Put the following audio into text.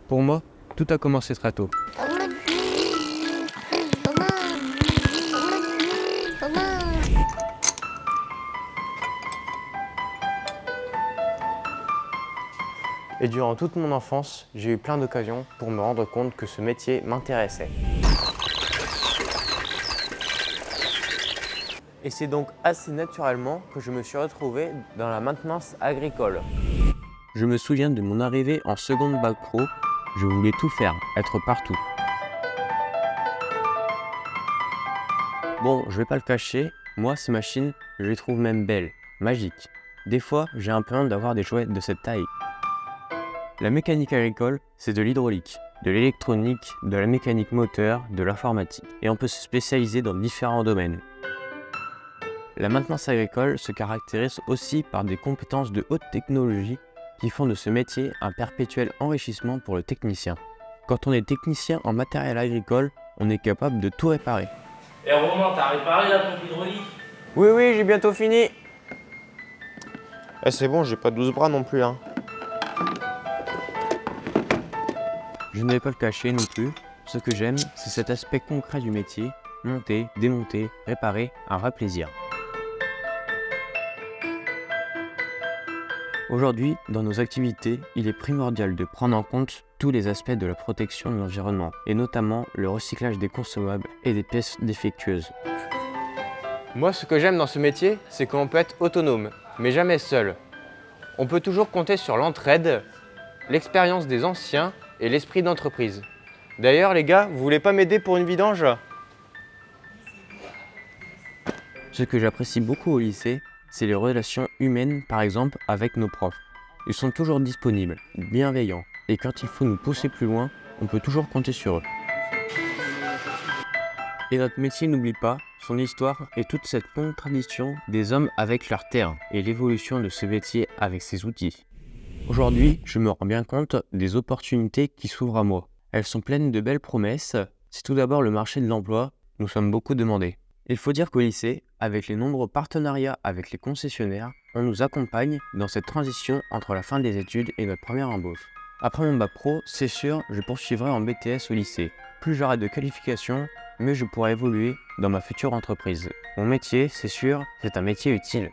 Pour moi, tout a commencé très tôt. Et durant toute mon enfance, j'ai eu plein d'occasions pour me rendre compte que ce métier m'intéressait. Et c'est donc assez naturellement que je me suis retrouvé dans la maintenance agricole. Je me souviens de mon arrivée en seconde bac pro, je voulais tout faire, être partout. Bon, je vais pas le cacher, moi ces machines, je les trouve même belles, magiques. Des fois, j'ai un peu honte d'avoir des jouets de cette taille. La mécanique agricole, c'est de l'hydraulique, de l'électronique, de la mécanique moteur, de l'informatique. Et on peut se spécialiser dans différents domaines. La maintenance agricole se caractérise aussi par des compétences de haute technologie qui font de ce métier un perpétuel enrichissement pour le technicien. Quand on est technicien en matériel agricole, on est capable de tout réparer. Eh Romain, t'as réparé la pompe hydraulique? Oui, j'ai bientôt fini. C'est bon, j'ai pas 12 bras non plus. Je ne vais pas le cacher non plus, ce que j'aime, c'est cet aspect concret du métier, monter, démonter, réparer, un vrai plaisir. Aujourd'hui, dans nos activités, il est primordial de prendre en compte tous les aspects de la protection de l'environnement, et notamment le recyclage des consommables et des pièces défectueuses. Moi, ce que j'aime dans ce métier, c'est qu'on peut être autonome, mais jamais seul. On peut toujours compter sur l'entraide, l'expérience des anciens et l'esprit d'entreprise. D'ailleurs, les gars, vous voulez pas m'aider pour une vidange? Ce que j'apprécie beaucoup au lycée, c'est les relations humaines, par exemple, avec nos profs. Ils sont toujours disponibles, bienveillants, et quand il faut nous pousser plus loin, on peut toujours compter sur eux. Et notre métier n'oublie pas son histoire et toute cette longue tradition des hommes avec leur terre et l'évolution de ce métier avec ses outils. Aujourd'hui, je me rends bien compte des opportunités qui s'ouvrent à moi. Elles sont pleines de belles promesses. C'est tout d'abord le marché de l'emploi, nous sommes beaucoup demandés. Il faut dire qu'au lycée, avec les nombreux partenariats avec les concessionnaires, on nous accompagne dans cette transition entre la fin des études et notre première embauche. Après mon bac pro, c'est sûr, je poursuivrai en BTS au lycée. Plus j'aurai de qualifications, mieux je pourrai évoluer dans ma future entreprise. Mon métier, c'est sûr, c'est un métier utile.